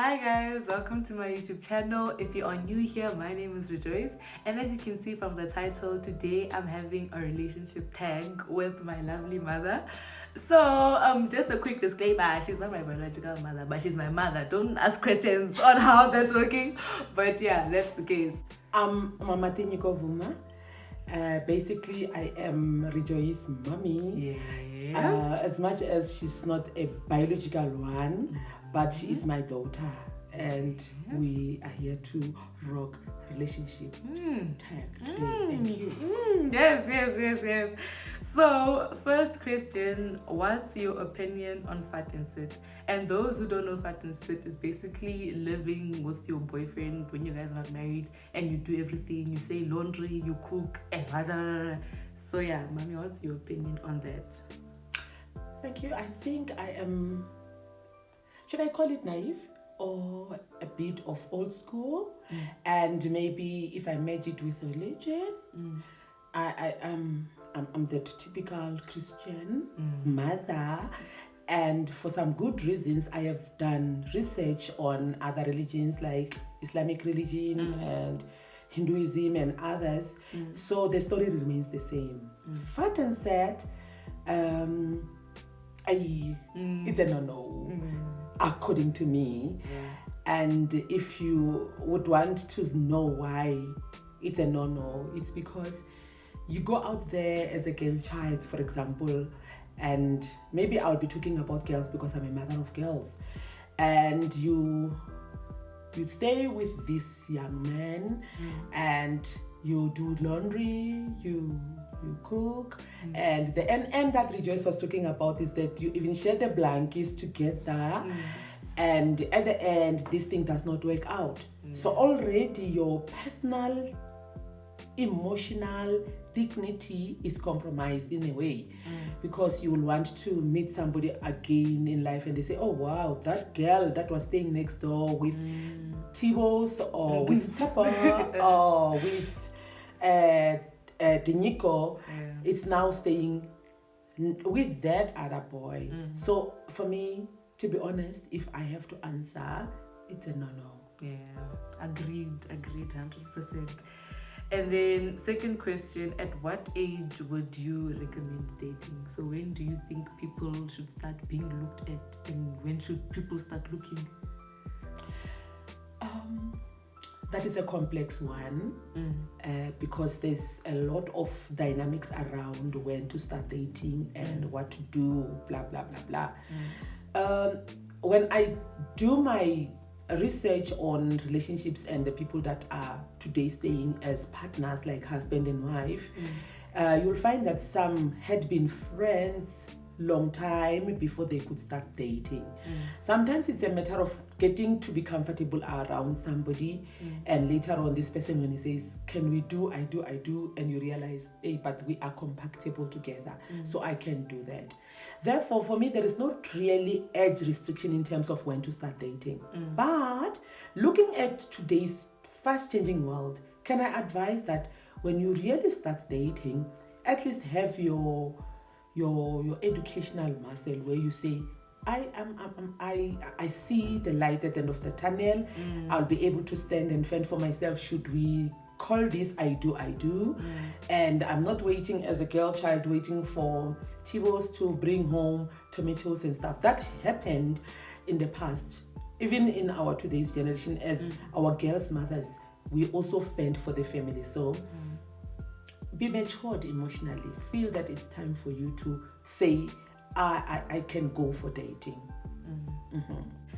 Hi guys, welcome to my YouTube channel. If you are new here, my name is Rejoice, and as you can see from the title, today I'm having a relationship tag with my lovely mother. So just a quick disclaimer, she's not my biological mother, but she's my mother. Don't ask questions on how that's working, but yeah, that's the case. I'm Mama Tinyiko Vuma. Basically, I am Rejoice's mommy. Yes. As much as she's not a biological one, but she is my daughter. And we are here to rock relationships tag today. Thank you. Yes. So, first question, what's your opinion on fat and sit? And those who don't know, fat and sit is basically living with your boyfriend when you guys are not married and you do everything. You say laundry, you cook, and blah, blah, blah, blah. So yeah, mommy, what's your opinion on that? Thank you. I think I am, should I call it naive? Or a bit of old school, and maybe if I merge it with religion, I'm the typical Christian mother, and for some good reasons, I have done research on other religions like Islamic religion and Hinduism and others. So the story remains the same. Fat and sad, it's a no-no. According to me. And if you would want to know why it's a no-no, it's because you go out there as a girl child, for example, and maybe I'll be talking about girls because I'm a mother of girls, and you stay with this young man and you do laundry, you cook, and the end that Rejoice was talking about is that you even share the blankets together, and at the end this thing does not work out. So already your personal emotional dignity is compromised in a way, because you will want to meet somebody again in life and they say, oh wow, that girl that was staying next door with Tibos or with Tapa or with Dinyiko is now staying with that other boy. So for me, to be honest, if I have to answer, it's a no-no. Yeah, agreed 100%. And then second question, at what age would you recommend dating? So when do you think people should start being looked at, and when should people start looking? That is a complex one, because there's a lot of dynamics around when to start dating and what to do, blah, blah, blah, blah. When I do my research on relationships and the people that are today staying as partners, like husband and wife, you'll find that some had been friends long time before they could start dating. Sometimes it's a matter of getting to be comfortable around somebody, and later on this person, when he says, can we do, I do, and you realize, hey, but we are compatible together, so I can do that. Therefore, for me, there is not really age restriction in terms of when to start dating. But looking at today's fast-changing world, can I advise that when you really start dating, at least have your educational muscle where you say, I see the light at the end of the tunnel. I'll be able to stand and fend for myself. Should we call this I do, and I'm not waiting as a girl child waiting for Tibos to bring home tomatoes and stuff. That happened in the past. Even in our today's generation, as our girls' mothers, we also fend for the family. So be matured emotionally. Feel that it's time for you to say, I can go for dating.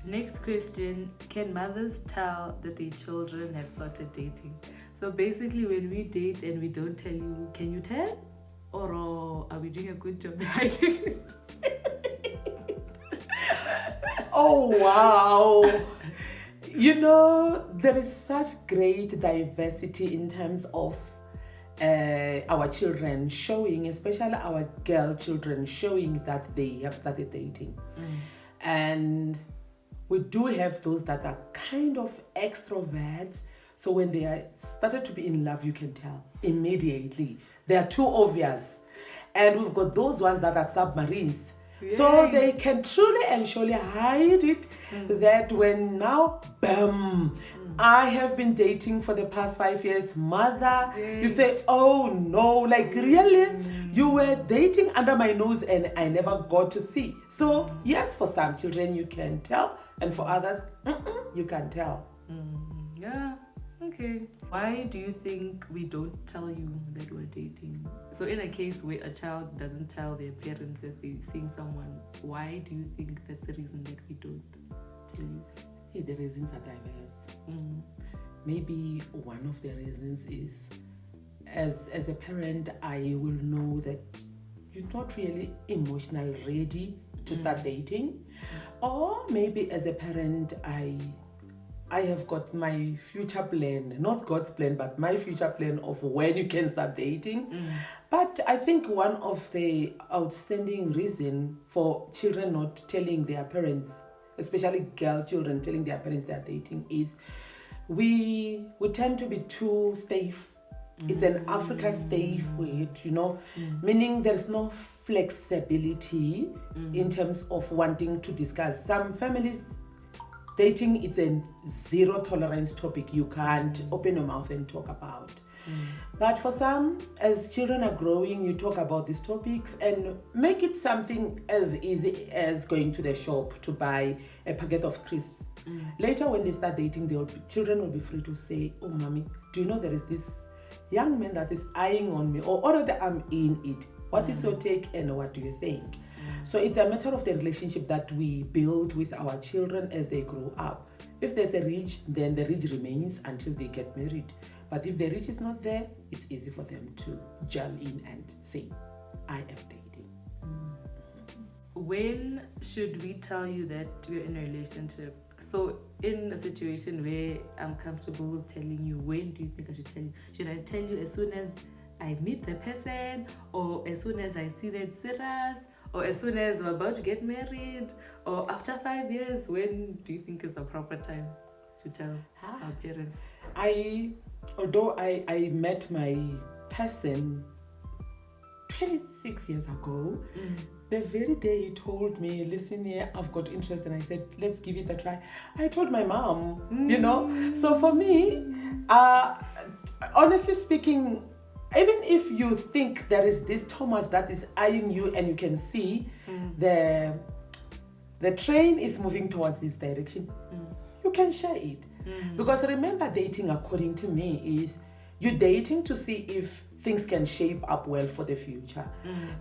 Next question, can mothers tell that their children have started dating? So basically, when we date and we don't tell you, can you tell? Or are we doing a good job hiding it? Oh, wow. You know, there is such great diversity in terms of our children showing, especially our girl children showing that they have started dating. And we do have those that are kind of extroverts. So when they are started to be in love, you can tell immediately. They are too obvious. And we've got those ones that are submarines. So Yay. they can truly and surely hide it that when now, bam, I have been dating for the past 5 years, mother, Yay. you say, oh no, like really? You were dating under my nose and I never got to see. So yes, for some children you can tell, and for others, you can tell. Yeah. Okay. Why do you think we don't tell you that we're dating? So in a case where a child doesn't tell their parents that they're seeing someone, why do you think that's the reason that we don't tell you? Hey, the reasons are diverse. Maybe one of the reasons is as a parent, I will know that you're not really emotionally ready to start dating. Or maybe as a parent, I have got my future plan, not God's plan, but my future plan of when you can start dating. But I think one of the outstanding reason for children not telling their parents, especially girl children telling their parents they're dating, is we tend to be too safe. It's an African safe word, meaning there's no flexibility in terms of wanting to discuss. Some families, dating, it's a zero tolerance topic. You can't open your mouth and talk about. But for some, as children are growing, you talk about these topics and make it something as easy as going to the shop to buy a packet of crisps. Later, when they start dating, children will be free to say, oh, mommy, do you know there is this young man that is eyeing on me, or already I'm in it. What is your take and what do you think? So it's a matter of the relationship that we build with our children as they grow up. If there's a ridge, then the ridge remains until they get married. But if the ridge is not there, it's easy for them to gel in and say, I am dating. When should we tell you that we're in a relationship? So in a situation where I'm comfortable telling you, when do you think I should tell you? Should I tell you as soon as I meet the person, or as soon as I see that it's serious, or as soon as we're about to get married, or after 5 years? When do you think is the proper time to tell our parents? Although I met my person 26 years ago, the very day he told me, listen here, I've got interest, and I said, let's give it a try, I told my mom, So for me, honestly speaking, even if you think there is this Thomas that is eyeing you and you can see the train is moving towards this direction, you can share it. Because remember, dating, according to me, is you're dating to see if things can shape up well for the future.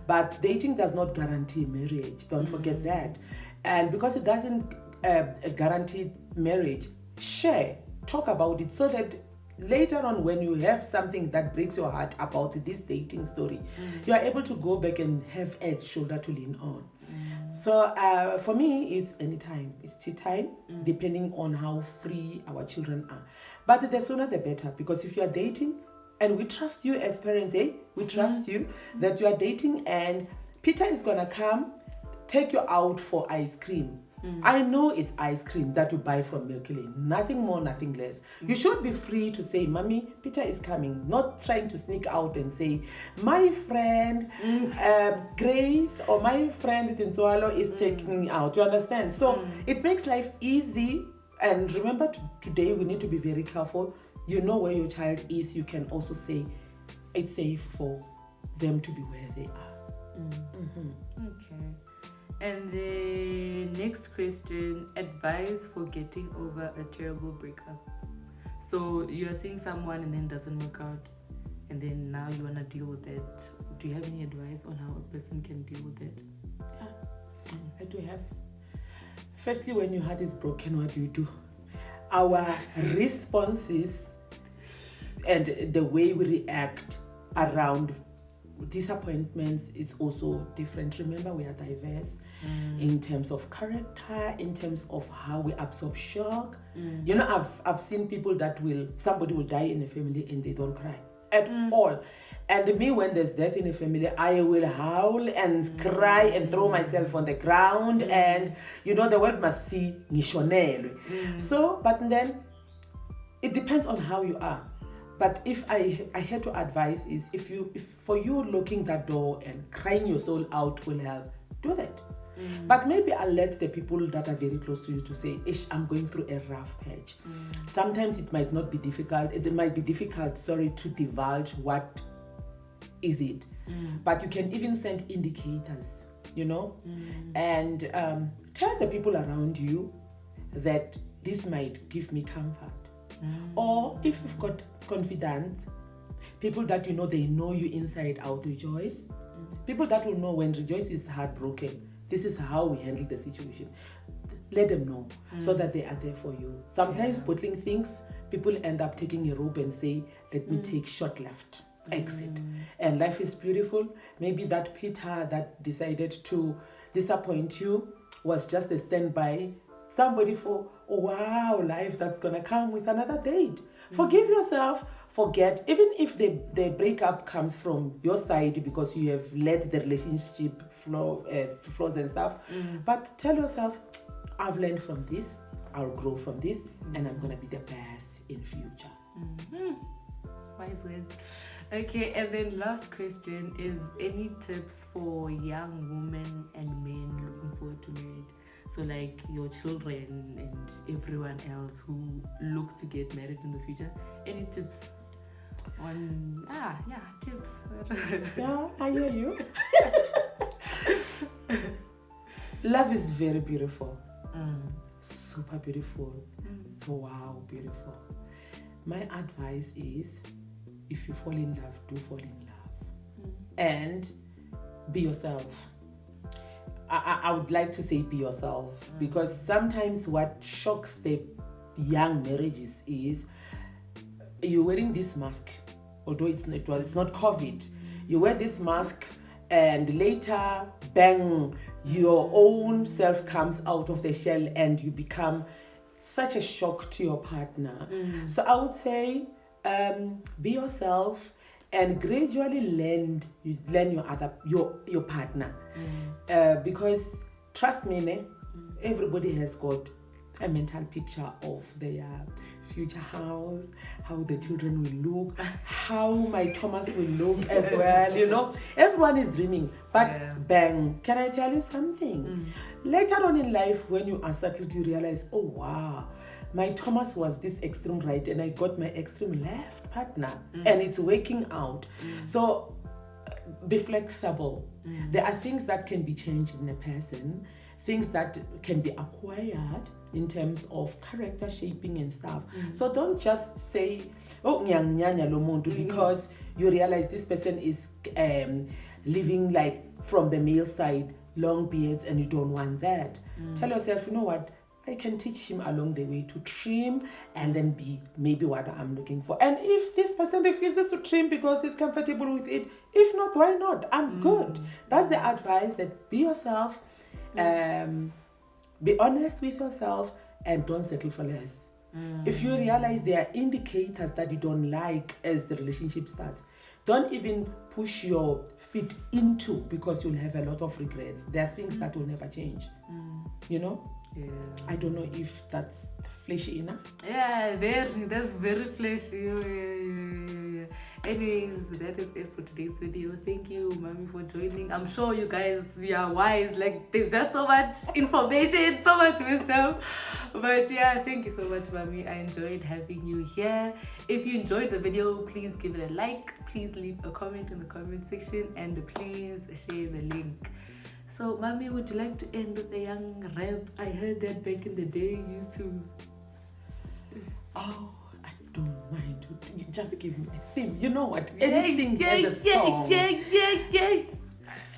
But dating does not guarantee marriage. Don't forget that. And because it doesn't guarantee marriage, share, talk about it, so that later on, when you have something that breaks your heart about this dating story, you are able to go back and have a shoulder to lean on. So for me, it's anytime. It's tea time, depending on how free our children are. But the sooner the better, because if you are dating, and we trust you as parents, we trust you that you are dating, and Peter is going to come, take you out for ice cream. I know it's ice cream that you buy from Milky Lane. Nothing more, nothing less. You should be free to say, Mommy, Peter is coming. Not trying to sneak out and say, my friend Grace or my friend Tinsualo is taking me out. You understand? So it makes life easy. And remember, today we need to be very careful. You know where your child is. You can also say it's safe for them to be where they are. Okay. And the next question, advice for getting over a terrible breakup. So you're seeing someone and then it doesn't work out, and then now you want to deal with it. Do you have any advice on how a person can deal with it? Yeah, I do have. Firstly, when your heart is broken, what do? Our responses and the way we react around disappointments is also different. Remember, we are diverse in terms of character, in terms of how we absorb shock. I've seen people that somebody will die in a family and they don't cry at all. And me, when there's death in a family, I will howl and cry and throw myself on the ground, and the world must see ngishonelwe. So, but then it depends on how you are. But if I had to advise is, if for you locking that door and crying your soul out will help, do that. But maybe I'll let the people that are very close to you to say, Ish, I'm going through a rough patch. Sometimes it might not be difficult. It might be difficult, to divulge what is it. But you can even send indicators, and tell the people around you that this might give me comfort. Or if you've got confidence, people that they know you inside out, Rejoice. People that will know when Rejoice is heartbroken, this is how we handle the situation. Let them know so that they are there for you. Sometimes bottling things, people end up taking a rope and say, let me take short left, exit. And life is beautiful. Maybe that Peter that decided to disappoint you was just a standby, somebody for life that's gonna come with another date. Forgive yourself, forget, even if the breakup comes from your side because you have let the relationship flaws and stuff, but tell yourself, I've learned from this, I'll grow from this, and I'm gonna be the best in future. Wise words. Okay, and then last question is, any tips for young women and men looking forward to marriage? So like your children and everyone else who looks to get married in the future. Any tips on tips? Yeah, I hear you. Love is very beautiful. Super beautiful. It's wow beautiful. My advice is, if you fall in love, do fall in love. And be yourself. I would like to say be yourself, because sometimes what shocks the young marriages is you're wearing this mask, although it's not COVID. You wear this mask and later, bang, your own self comes out of the shell and you become such a shock to your partner. So I would say be yourself and gradually learn your partner. Because trust me, everybody has got a mental picture of their future house, how the children will look, how my Thomas will look as well, Everyone is dreaming. But bang, can I tell you something? Later on in life, when you are settled, you realize, oh wow, my Thomas was this extreme right and I got my extreme left partner, and it's working out. So be flexible. There are things that can be changed in a person, things that can be acquired in terms of character shaping and stuff. So don't just say, oh, nyanya lo muntu, because you realize this person is living like from the male side, long beards, and you don't want that. Tell yourself, you know what? I can teach him along the way to trim and then be maybe what I'm looking for. And if this person refuses to trim because he's comfortable with it, if not, why not? I'm good. That's the advice, that be yourself, be honest with yourself, and don't settle for less. If you realize there are indicators that you don't like as the relationship starts, don't even push your feet into, because you'll have a lot of regrets. There are things that will never change. Yeah. I don't know if that's fleshy enough. Yeah, that's very fleshy. Yeah. Anyways, that is it for today's video. Thank you, Mommy, for joining. I'm sure you guys are wise. Like, there's just so much information, so much wisdom. But yeah, thank you so much, Mommy. I enjoyed having you here. If you enjoyed the video, please give it a like. Please leave a comment in the comment section, and please share the link. So, Mommy, would you like to end with a young rap? I heard that back in the day you used to. Oh, I don't mind. Just give me a theme. You know what? Anything has a song. Yeah.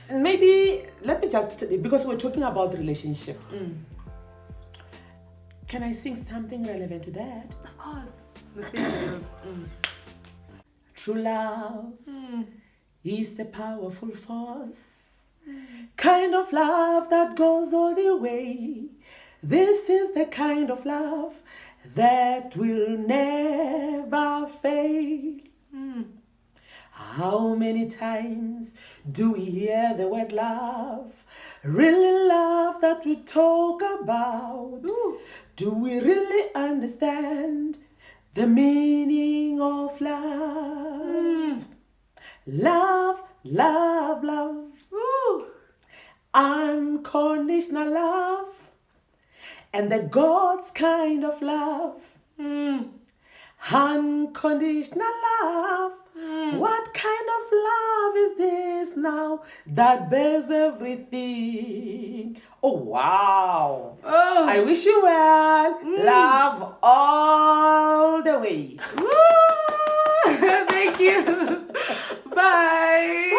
Maybe, let me just, because we're talking about relationships. Can I sing something relevant to that? Of course. The stage is yours. True love is a powerful force. Kind of love that goes all the way. This is the kind of love that will never fail. How many times do we hear the word love? Really love that we talk about. Do we really understand the meaning of love? Love, love, love. unconditional love, and the God's kind of love. Unconditional love. What kind of love is this now that bears everything? Oh, wow. Oh. I wish you well. Love all the way. Woo! Thank you. Bye.